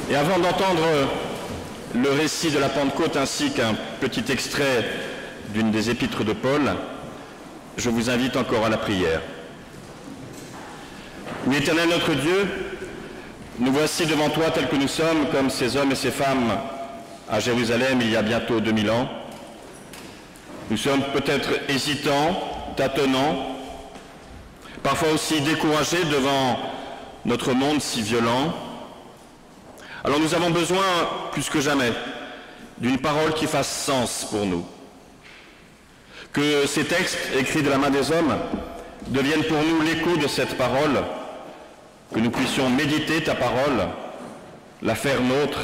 Et avant d'entendre le récit de la Pentecôte ainsi qu'un petit extrait d'une des épîtres de Paul, je vous invite encore à la prière. Oui, Éternel notre Dieu, nous voici devant toi tels que nous sommes, comme ces hommes et ces femmes à Jérusalem il y a bientôt 2000 ans. Nous sommes peut-être hésitants, tâtonnants, parfois aussi découragés devant notre monde si violent. Alors nous avons besoin, plus que jamais, d'une parole qui fasse sens pour nous. Que ces textes écrits de la main des hommes deviennent pour nous l'écho de cette parole, que nous puissions méditer ta parole, la faire nôtre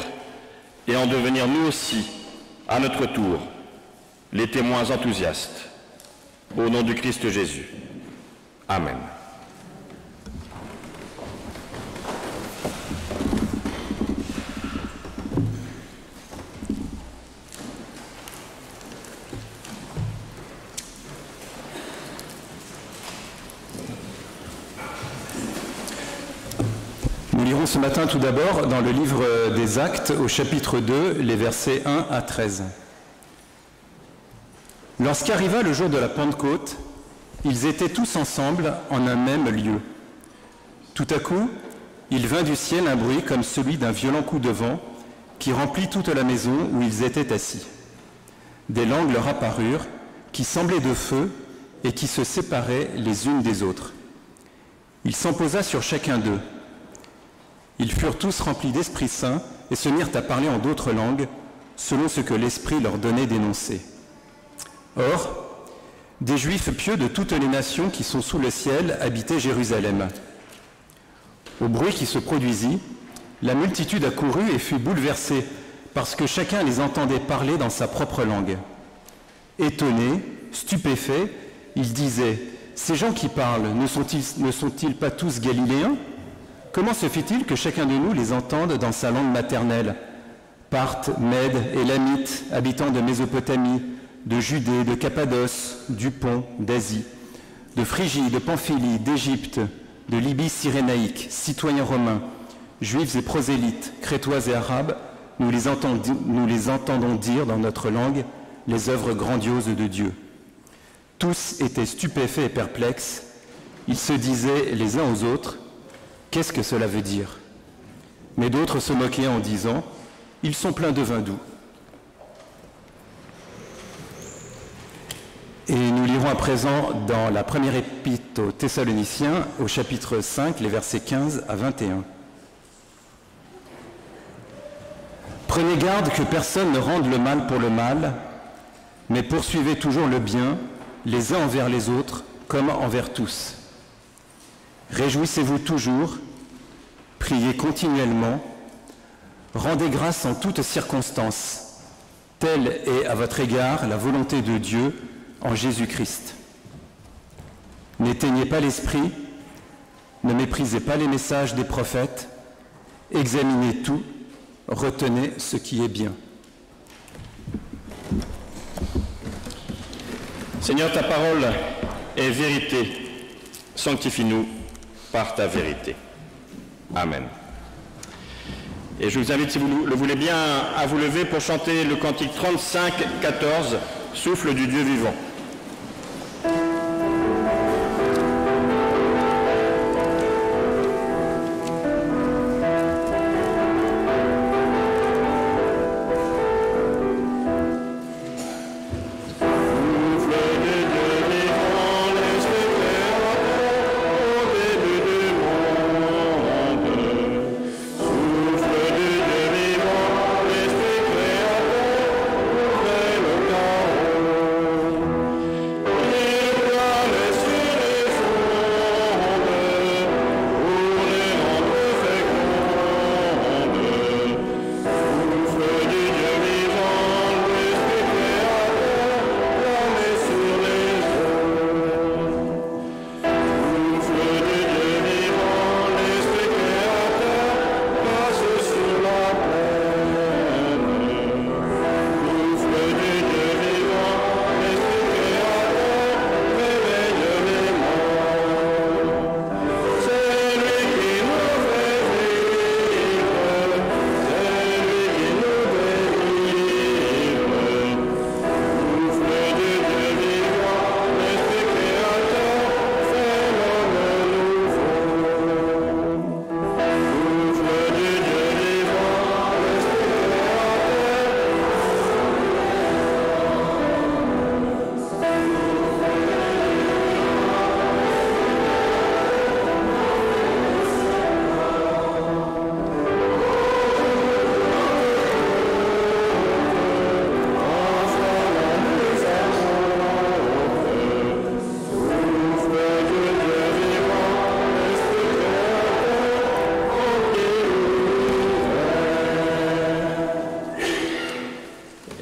et en devenir nous aussi, à notre tour, les témoins enthousiastes. Au nom du Christ Jésus. Amen. Nous lirons ce matin tout d'abord dans le livre des Actes au chapitre 2, les versets 1 à 13. Lorsqu'arriva le jour de la Pentecôte, ils étaient tous ensemble en un même lieu. Tout à coup, il vint du ciel un bruit comme celui d'un violent coup de vent qui remplit toute la maison où ils étaient assis. Des langues leur apparurent qui semblaient de feu et qui se séparaient les unes des autres. Il s'en posa sur chacun d'eux. Ils furent tous remplis d'Esprit Saint et se mirent à parler en d'autres langues, selon ce que l'Esprit leur donnait d'énoncer. Or, des Juifs pieux de toutes les nations qui sont sous le ciel habitaient Jérusalem. Au bruit qui se produisit, la multitude accourut et fut bouleversée, parce que chacun les entendait parler dans sa propre langue. Étonnés, stupéfaits, ils disaient « Ces gens qui parlent, ne sont-ils pas tous galiléens ? Comment se fait-il que chacun de nous les entende dans sa langue maternelle ? Parthes, Mèdes, Élamites, habitants de Mésopotamie, de Judée, de Cappadoce, du Pont, d'Asie, de Phrygie, de Pamphylie, d'Égypte, de Libye cyrénaïque, citoyens romains, juifs et prosélytes, crétois et arabes, nous les entendons dire dans notre langue les œuvres grandioses de Dieu. Tous étaient stupéfaits et perplexes. Ils se disaient les uns aux autres, « Qu'est-ce que cela veut dire ?» Mais d'autres se moquaient en disant, « Ils sont pleins de vin doux. » Et nous lirons à présent dans la première épître aux Thessaloniciens, au chapitre 5, les versets 15 à 21. Prenez garde que personne ne rende le mal pour le mal, mais poursuivez toujours le bien, les uns envers les autres, comme envers tous. Réjouissez-vous toujours, priez continuellement, rendez grâce en toutes circonstances, telle est à votre égard la volonté de Dieu en Jésus-Christ. N'éteignez pas l'esprit, ne méprisez pas les messages des prophètes, examinez tout, retenez ce qui est bien. Seigneur, ta parole est vérité. Sanctifie-nous par ta vérité. Amen. Et je vous invite, si vous le voulez bien, à vous lever pour chanter le cantique 35-14, Souffle du Dieu vivant. Souffle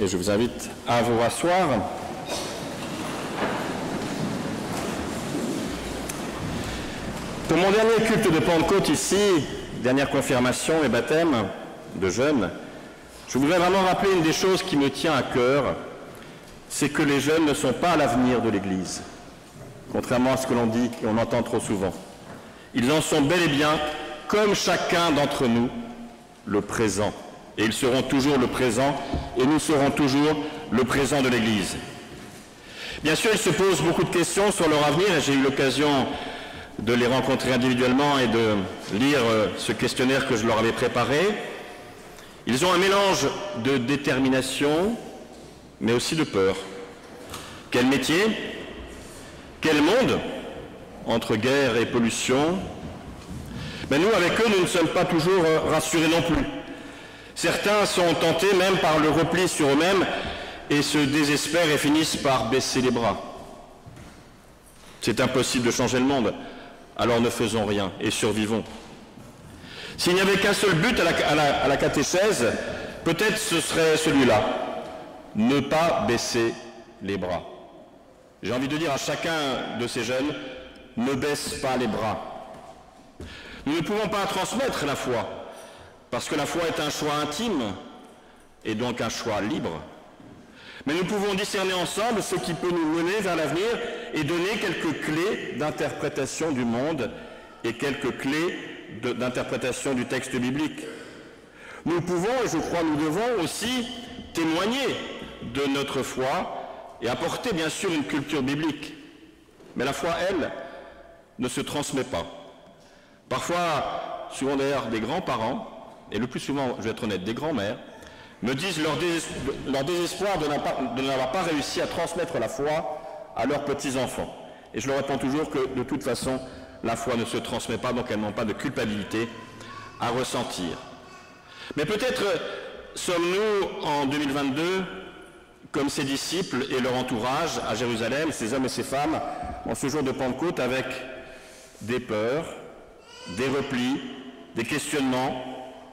et je vous invite à vous rasseoir. Pour mon dernier culte de Pentecôte ici, dernière confirmation et baptême de jeunes, je voudrais vraiment rappeler une des choses qui me tient à cœur, c'est que les jeunes ne sont pas l'avenir de l'Église, contrairement à ce que l'on dit et on entend trop souvent. Ils en sont bel et bien, comme chacun d'entre nous, le présent. Et ils seront toujours le présent, et nous serons toujours le présent de l'Église. Bien sûr, ils se posent beaucoup de questions sur leur avenir, et j'ai eu l'occasion de les rencontrer individuellement et de lire ce questionnaire que je leur avais préparé. Ils ont un mélange de détermination, mais aussi de peur. Quel métier? Quel monde? Entre guerre et pollution. Mais nous, avec eux, nous ne sommes pas toujours rassurés non plus. Certains sont tentés même par le repli sur eux-mêmes et se désespèrent et finissent par baisser les bras. C'est impossible de changer le monde, alors ne faisons rien et survivons. S'il n'y avait qu'un seul but à la catéchèse, peut-être ce serait celui-là, ne pas baisser les bras. J'ai envie de dire à chacun de ces jeunes, ne baisse pas les bras. Nous ne pouvons pas transmettre la foi, parce que la foi est un choix intime, et donc un choix libre. Mais nous pouvons discerner ensemble ce qui peut nous mener vers l'avenir et donner quelques clés d'interprétation du monde et quelques clés d'interprétation du texte biblique. Nous pouvons, et je crois nous devons aussi, témoigner de notre foi et apporter bien sûr une culture biblique. Mais la foi, elle, ne se transmet pas. Parfois, souvent d'ailleurs des grands-parents, et le plus souvent, je vais être honnête, des grands-mères, me disent leur désespoir de n'avoir pas réussi à transmettre la foi à leurs petits-enfants. Et je leur réponds toujours que de toute façon, la foi ne se transmet pas, donc elles n'ont pas de culpabilité à ressentir. Mais peut-être sommes-nous en 2022 comme ces disciples et leur entourage à Jérusalem, ces hommes et ces femmes, en ce jour de Pentecôte, avec des peurs, des replis, des questionnements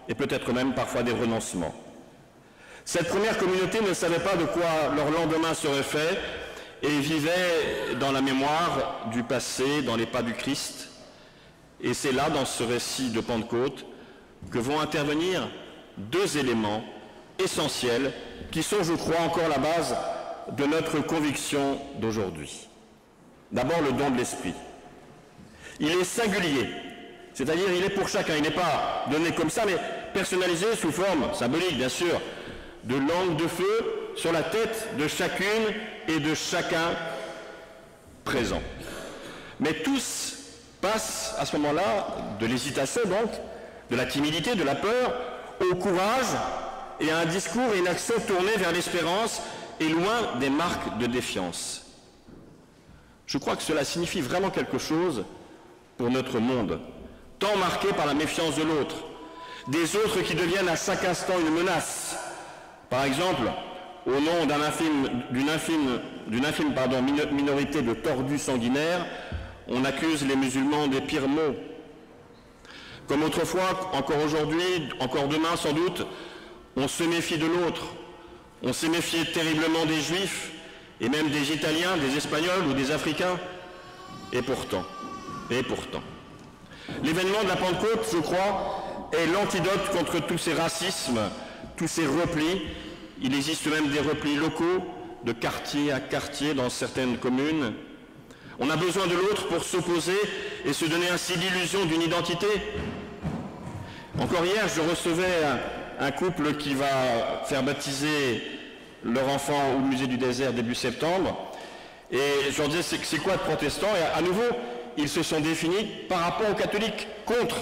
et peut-être même parfois des renoncements. Cette première communauté ne savait pas de quoi leur lendemain serait fait et vivait dans la mémoire du passé, dans les pas du Christ. Et c'est là, dans ce récit de Pentecôte, que vont intervenir deux éléments essentiels qui sont, je crois, encore la base de notre conviction d'aujourd'hui. D'abord, le don de l'Esprit. Il est singulier, c'est-à-dire il est pour chacun, il n'est pas donné comme ça, mais personnalisé sous forme symbolique, bien sûr, de langue de feu sur la tête de chacune et de chacun présent. Mais tous passent à ce moment-là de l'hésitation, donc, de la timidité, de la peur, au courage et à un discours et une action tournée vers l'espérance et loin des marques de défiance. Je crois que cela signifie vraiment quelque chose pour notre monde, tant marqué par la méfiance de l'autre, des autres qui deviennent à chaque instant une menace. Par exemple, au nom d'une infime minorité de tordus sanguinaires, on accuse les musulmans des pires maux. Comme autrefois, encore aujourd'hui, encore demain sans doute, on se méfie de l'autre. On s'est méfié terriblement des Juifs, et même des Italiens, des Espagnols ou des Africains. Et pourtant, l'événement de la Pentecôte, je crois, est l'antidote contre tous ces racismes, tous ces replis. Il existe même des replis locaux, de quartier à quartier dans certaines communes. On a besoin de l'autre pour s'opposer et se donner ainsi l'illusion d'une identité. Encore hier, je recevais un couple qui va faire baptiser leur enfant au musée du désert début septembre. Et je leur disais, c'est quoi être protestant? Et à nouveau, ils se sont définis par rapport aux catholiques, contre.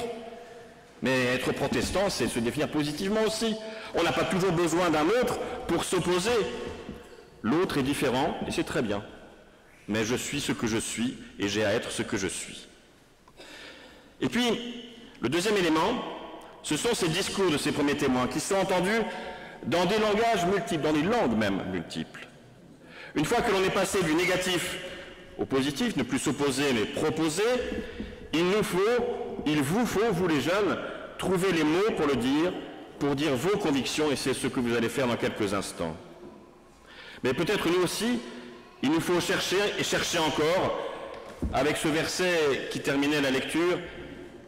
Mais être protestant, c'est se définir positivement aussi. On n'a pas toujours besoin d'un autre pour s'opposer. L'autre est différent, et c'est très bien. Mais je suis ce que je suis, et j'ai à être ce que je suis. Et puis, le deuxième élément, ce sont ces discours de ces premiers témoins qui sont entendus dans des langages multiples, dans des langues même multiples. Une fois que l'on est passé du négatif au positif, ne plus s'opposer mais proposer, il vous faut, vous les jeunes, trouver les mots pour le dire, pour dire vos convictions, et c'est ce que vous allez faire dans quelques instants. Mais peut-être nous aussi, il nous faut chercher et chercher encore, avec ce verset qui terminait la lecture,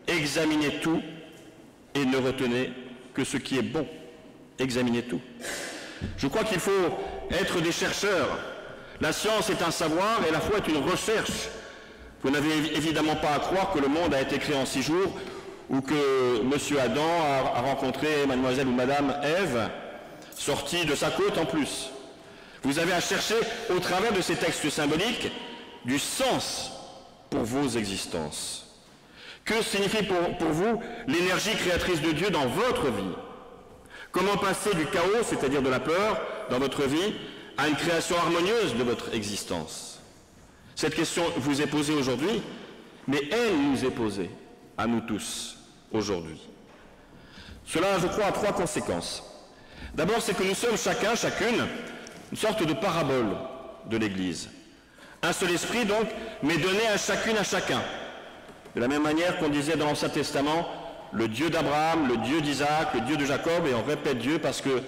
examinez tout et ne retenez que ce qui est bon. Examinez tout. Je crois qu'il faut être des chercheurs. La science est un savoir et la foi est une recherche. Vous n'avez évidemment pas à croire que le monde a été créé en 6 jours ou que M. Adam a rencontré mademoiselle ou madame Ève, sortie de sa côte en plus. Vous avez à chercher, au travers de ces textes symboliques, du sens pour vos existences. Que signifie pour vous l'énergie créatrice de Dieu dans votre vie? Comment passer du chaos, c'est-à-dire de la peur, dans votre vie, à une création harmonieuse de votre existence? Cette question vous est posée aujourd'hui, mais elle nous est posée, à nous tous, aujourd'hui. Cela, je crois, a 3 conséquences. D'abord, c'est que nous sommes chacun, chacune, une sorte de parabole de l'Église. Un seul esprit, donc, mais donné à chacune, à chacun. De la même manière qu'on disait dans l'Ancien Testament, le Dieu d'Abraham, le Dieu d'Isaac, le Dieu de Jacob, et on répète Dieu parce que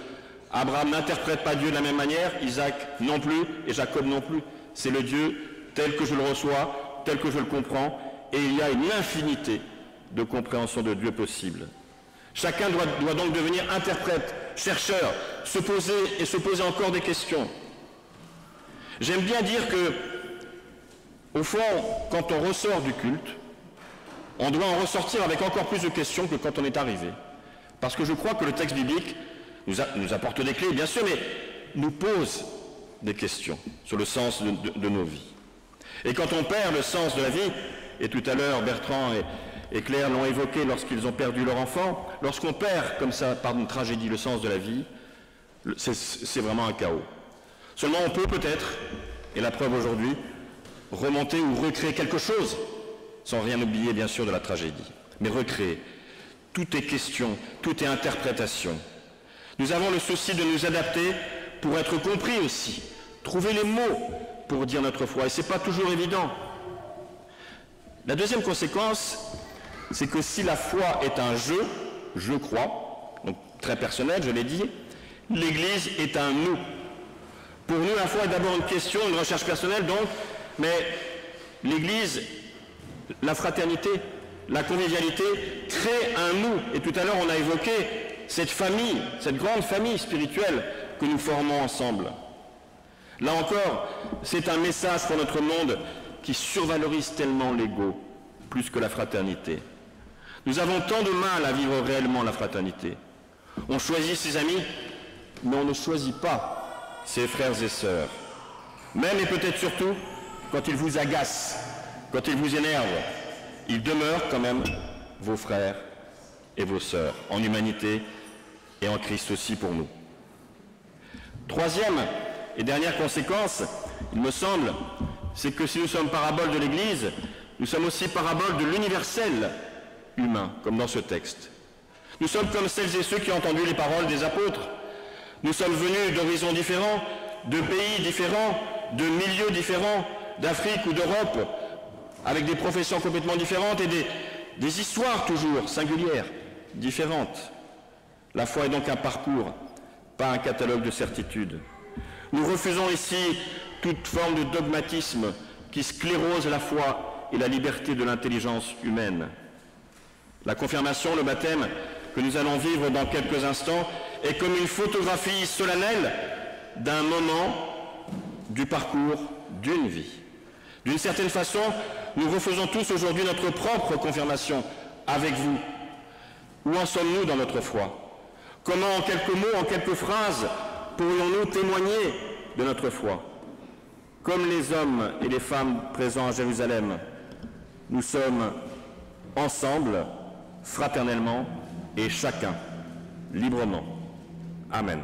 Abraham n'interprète pas Dieu de la même manière, Isaac non plus, et Jacob non plus. C'est le Dieu tel que je le reçois, tel que je le comprends, et il y a une infinité de compréhension de Dieu possible. Chacun doit donc devenir interprète, chercheur, se poser et se poser encore des questions. J'aime bien dire que, au fond, quand on ressort du culte, on doit en ressortir avec encore plus de questions que quand on est arrivé. Parce que je crois que le texte biblique nous apporte des clés, bien sûr, mais nous pose des questions sur le sens de nos vies. Et quand on perd le sens de la vie, et tout à l'heure Bertrand et Claire l'ont évoqué lorsqu'ils ont perdu leur enfant, lorsqu'on perd comme ça, par une tragédie, le sens de la vie, c'est vraiment un chaos. Seulement on peut peut-être, et la preuve aujourd'hui, remonter ou recréer quelque chose, sans rien oublier bien sûr de la tragédie, mais recréer. Tout est question, tout est interprétation. Nous avons le souci de nous adapter pour être compris aussi, trouver les mots pour dire notre foi, et ce n'est pas toujours évident. La deuxième conséquence, c'est que si la foi est un jeu, je crois, donc très personnel, je l'ai dit, l'Église est un nous. Pour nous, la foi est d'abord une question, une recherche personnelle, donc, mais l'Église, la fraternité, la convivialité crée un nous. Et tout à l'heure, on a évoqué cette famille, cette grande famille spirituelle que nous formons ensemble. Là encore, c'est un message pour notre monde qui survalorise tellement l'ego, plus que la fraternité. Nous avons tant de mal à vivre réellement la fraternité. On choisit ses amis, mais on ne choisit pas ses frères et sœurs. Même et peut-être surtout, quand ils vous agacent, quand ils vous énervent, ils demeurent quand même vos frères et vos sœurs, en humanité et en Christ aussi pour nous. Troisième et dernière conséquence, il me semble, c'est que si nous sommes paraboles de l'Église, nous sommes aussi paraboles de l'universel humain, comme dans ce texte. Nous sommes comme celles et ceux qui ont entendu les paroles des apôtres. Nous sommes venus d'horizons différents, de pays différents, de milieux différents, d'Afrique ou d'Europe, avec des professions complètement différentes et des histoires toujours singulières, différentes. La foi est donc un parcours, pas un catalogue de certitudes. Nous refusons ici toute forme de dogmatisme qui sclérose la foi et la liberté de l'intelligence humaine. La confirmation, le baptême que nous allons vivre dans quelques instants est comme une photographie solennelle d'un moment du parcours d'une vie. D'une certaine façon, nous refaisons tous aujourd'hui notre propre confirmation avec vous. Où en sommes-nous dans notre foi? Comment, en quelques mots, en quelques phrases, pourrions-nous témoigner de notre foi? Comme les hommes et les femmes présents à Jérusalem, nous sommes ensemble, fraternellement et chacun, librement. Amen.